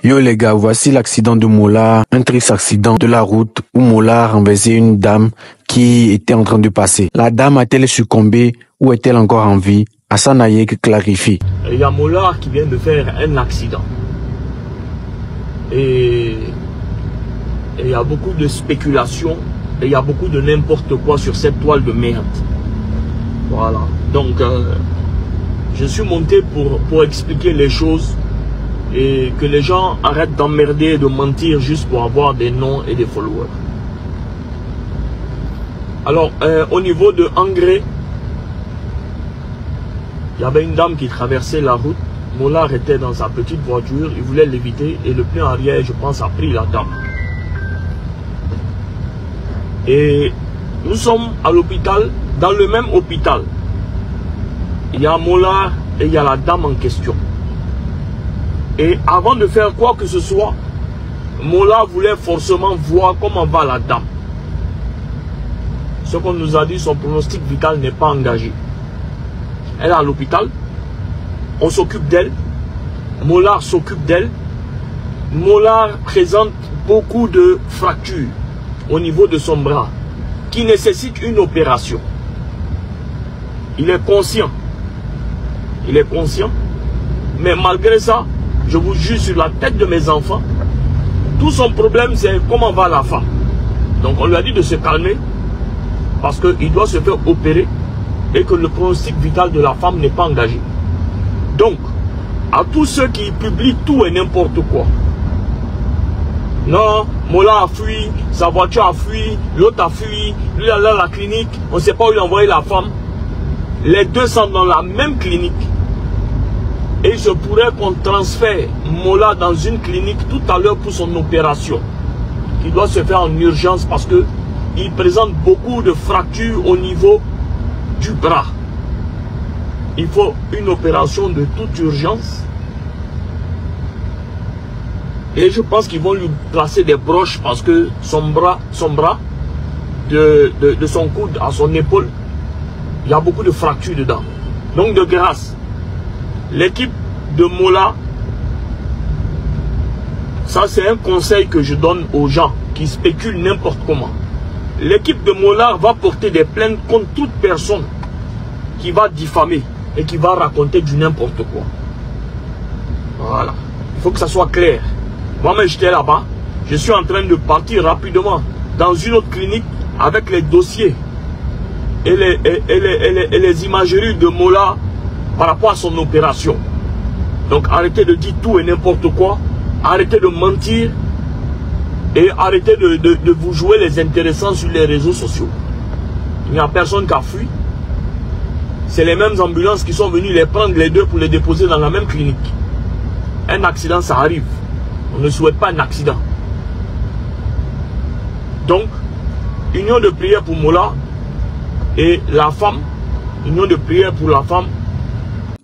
Yo les gars, voici l'accident de Mola, un triste accident de la route où Mola a renversé une dame qui était en train de passer. La dame a-t-elle succombé ou est-elle encore en vie? Hassan Ayek clarifie. Il y a Mola qui vient de faire un accident. Et il y a beaucoup de spéculation et il y a beaucoup de n'importe quoi sur cette toile de merde. Voilà. Donc, je suis monté pour expliquer les choses et que les gens arrêtent d'emmerder et de mentir juste pour avoir des noms et des followers. Alors, au niveau de Angré, il y avait une dame qui traversait la route. Mola était dans sa petite voiture, il voulait l'éviter et le pneu arrière, je pense, a pris la dame. Et nous sommes à l'hôpital, dans le même hôpital. Il y a Mola et il y a la dame en question. Et avant de faire quoi que ce soit, Mola voulait forcément voir comment va la dame. Ce qu'on nous a dit, son pronostic vital n'est pas engagé. Elle est à l'hôpital, on s'occupe d'elle, Mola s'occupe d'elle. Mola présente beaucoup de fractures au niveau de son bras qui nécessitent une opération. Il est conscient. Il est conscient. Mais malgré ça, je vous jure sur la tête de mes enfants, tout son problème c'est comment va la femme. Donc on lui a dit de se calmer parce qu'il doit se faire opérer et que le pronostic vital de la femme n'est pas engagé. Donc, à tous ceux qui publient tout et n'importe quoi. Non, Mola a fui, sa voiture a fui, l'autre a fui, lui est allé à la clinique, on ne sait pas où il a envoyé la femme. Les deux sont dans la même clinique. Et je pourrais qu'on transfère Mola dans une clinique tout à l'heure pour son opération. Qui doit se faire en urgence parce qu'il présente beaucoup de fractures au niveau du bras. Il faut une opération de toute urgence. Et je pense qu'ils vont lui placer des broches parce que son bras de son coude à son épaule, il y a beaucoup de fractures dedans. Donc de grâce, l'équipe de Mola, ça c'est un conseil que je donne aux gens qui spéculent n'importe comment. L'équipe de Mola va porter des plaintes contre toute personne qui va diffamer et qui va raconter du n'importe quoi. Voilà. Il faut que ça soit clair. Moi-même j'étais là-bas. Je suis en train de partir rapidement dans une autre clinique avec les dossiers et les imageries de Mola par rapport à son opération. Donc arrêtez de dire tout et n'importe quoi. Arrêtez de mentir. Et arrêtez de vous jouer les intéressants sur les réseaux sociaux. Il n'y a personne qui a fui. C'est les mêmes ambulances qui sont venues les prendre les deux pour les déposer dans la même clinique. Un accident, ça arrive. On ne souhaite pas un accident. Donc, union de prière pour Mola et la femme. Union de prière pour la femme.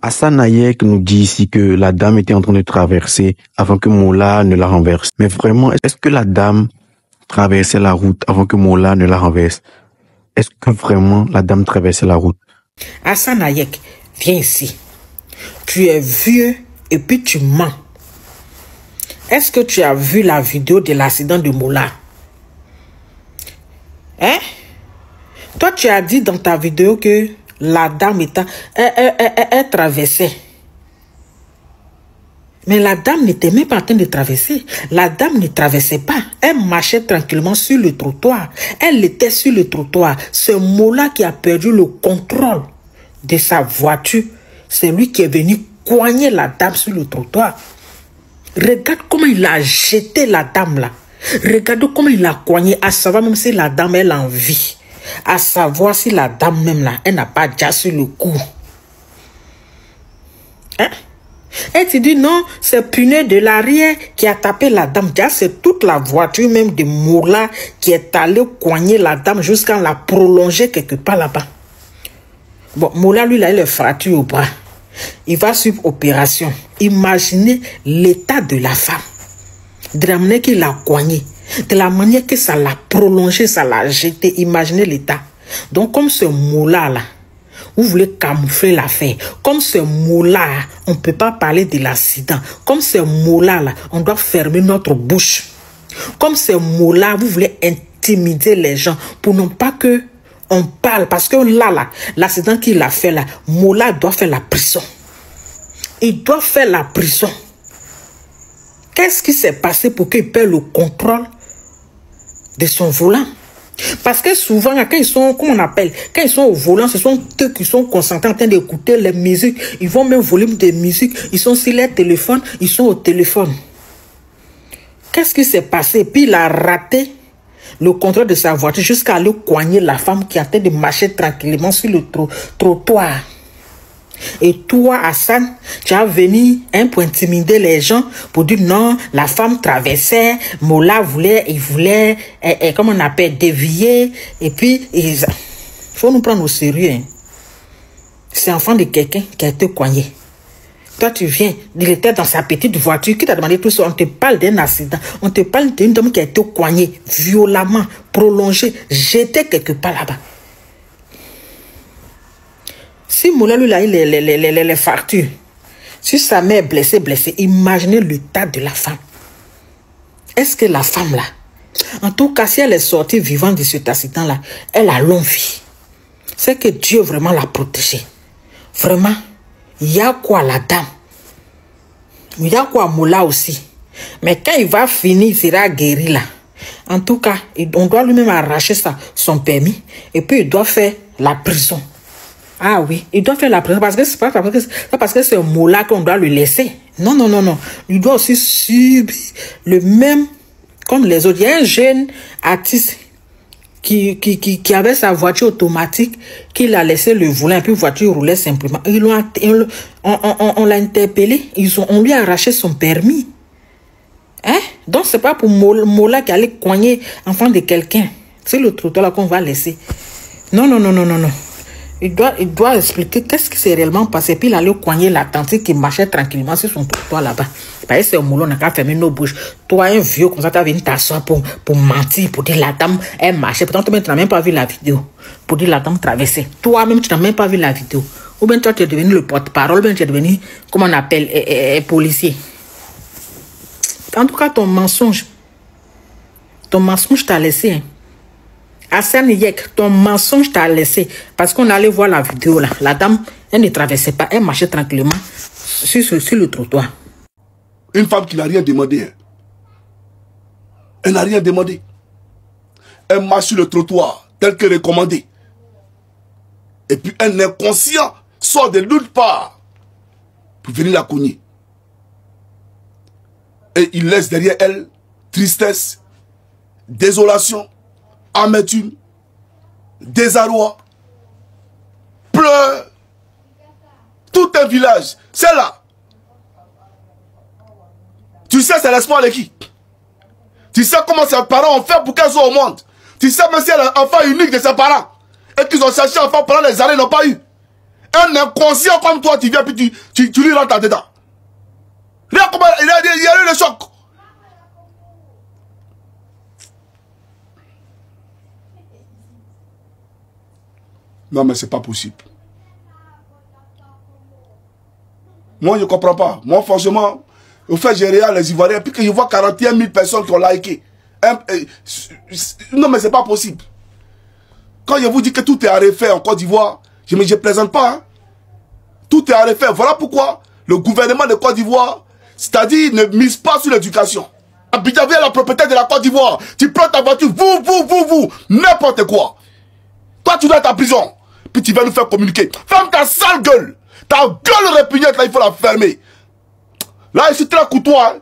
Hassan Ayek nous dit ici que la dame était en train de traverser avant que Mola ne la renverse. Mais vraiment, est-ce que la dame traversait la route avant que Mola ne la renverse? Est-ce que vraiment la dame traversait la route? Hassan Ayek, viens ici. Tu es vieux et puis tu mens. Est-ce que tu as vu la vidéo de l'accident de Mola? Hein? Toi, tu as dit dans ta vidéo que la dame elle traversait. Mais la dame n'était même pas en train de traverser. La dame ne traversait pas. Elle marchait tranquillement sur le trottoir. Elle était sur le trottoir. Ce Mola qui a perdu le contrôle de sa voiture, c'est lui qui est venu coigner la dame sur le trottoir. Regarde comment il a jeté la dame là. Regarde comment il a coigné, à savoir même si la dame elle a envie. À savoir si la dame même là, elle n'a pas déjà sur le coup. Hein? Elle te dit non, c'est pneu de l'arrière qui a tapé la dame. Déjà, c'est toute la voiture même de Mola qui est allée coigner la dame jusqu'à la prolonger quelque part là-bas. Bon, Mola, lui, là, il est fracture au bras. Il va suivre opération. Imaginez l'état de la femme. De la manière qu'il l'a coigné. De la manière que ça l'a prolongé, ça l'a jeté. Imaginez l'état. Donc, comme ce Mola là, Vous voulez camoufler l'affaire. Comme ce mot-là, on ne peut pas parler de l'accident. Comme ce mot-là, on doit fermer notre bouche. Comme ce mot-là, vous voulez intimider les gens pour non pas que on parle. Parce que là, l'accident qu'il a fait là, Mola doit faire la prison. Il doit faire la prison. Qu'est-ce qui s'est passé pour qu'il perde le contrôle de son volant? Parce que souvent, quand ils sont, comment on appelle, quand ils sont au volant, ce sont eux qui sont concentrés en train d'écouter les musiques. Ils vont même volume de musique. Ils sont sur les téléphones. Ils sont au téléphone. Qu'est-ce qui s'est passé? Puis il a raté le contrôle de sa voiture jusqu'à aller coigner la femme qui est en train de marcher tranquillement sur le trottoir. Et toi, Hassan, tu as venu pour intimider les gens, pour dire non, la femme traversait, Mola il voulait, comment on appelle, dévier, et puis, il faut nous prendre au sérieux. Hein. C'est l'enfant de quelqu'un qui a été coigné. Toi, tu viens, il était dans sa petite voiture, qui t'a demandé tout ça, on te parle d'un accident, on te parle d'une dame qui a été coignée, violemment, prolongée, jetée quelque part là-bas. Si Mola lui a eu les fractures, si sa mère est blessée, imaginez l'état de la femme. Est-ce que la femme là, en tout cas, si elle est sortie vivante de cet accident-là, elle a longue vie. C'est que Dieu vraiment l'a protégée. Vraiment, il y a quoi la dame? Il y a quoi Mola aussi? Mais quand il va finir, il sera guéri là. En tout cas, on doit lui-même arracher son permis et puis il doit faire la prison. Ah oui, il doit faire la prison parce que c'est pas parce que c'est un mot-là qu'on doit le laisser. Non, non, non, non. Il doit aussi subir le même comme les autres. Il y a un jeune artiste qui avait sa voiture automatique, qui a laissé le volant et puis la voiture roulait simplement. On l'a interpellé, on lui a arraché son permis. Hein? Donc c'est pas pour Mola qui allait coigner enfant de quelqu'un. C'est le trottoir là qu'on va laisser. Non, non, non, non, non, non. Il doit expliquer qu'est-ce qui s'est réellement passé. Puis il allait coigner la tante qui marchait tranquillement sur son trottoir là-bas. Parce que c'est un moulon, on n'a qu'à fermer nos bouches. Toi, un vieux comme ça, tu as venu t'asseoir pour mentir, pour dire la dame, elle marchait. Pourtant, toi-même, tu n'as même pas vu la vidéo. Pour dire la dame traversait. Toi-même, tu n'as même pas vu la vidéo. Ou bien toi, tu es devenu le porte-parole, ou bien tu es devenu, comment on appelle, policier. En tout cas, ton mensonge t'a laissé. Hein. Hassan Yek, ton mensonge t'a laissé. Parce qu'on allait voir la vidéo là. La dame, elle ne traversait pas. Elle marchait tranquillement sur le trottoir. Une femme qui n'a rien demandé. Hein. Elle n'a rien demandé. Elle marche sur le trottoir tel que recommandé. Et puis un inconscient sort de nulle part pour venir la cogner. Et il laisse derrière elle tristesse, désolation, amertume, désarroi, pleurs. Tout un village, c'est là. Tu sais, c'est l'espoir de qui? Tu sais comment ses parents ont fait pour qu'elle soit au monde? Tu sais même si elle est l'enfant unique de ses parents et qu'ils ont cherché enfant pendant les années, ils n'ont pas eu. Un inconscient comme toi, tu viens puis tu lui rentres dedans. Regarde comment il y a eu le choc. Non, mais c'est pas possible. Moi, je ne comprends pas. Moi, franchement, au fait, j'ai regardé les Ivoiriens, puis que je vois 41 000 personnes qui ont liké. Non, mais c'est pas possible. Quand je vous dis que tout est à refaire en Côte d'Ivoire, je ne plaisante pas. Hein. Tout est à refaire. Voilà pourquoi le gouvernement de Côte d'Ivoire, c'est-à-dire, ne mise pas sur l'éducation. Abidjan vient la propriété de la Côte d'Ivoire. Tu prends ta voiture, vous, n'importe quoi. Toi, tu dois être en prison. Puis tu vas nous faire communiquer. Ferme ta sale gueule. Ta gueule répugnante, là, il faut la fermer. Là, je suis très courtois. Hein.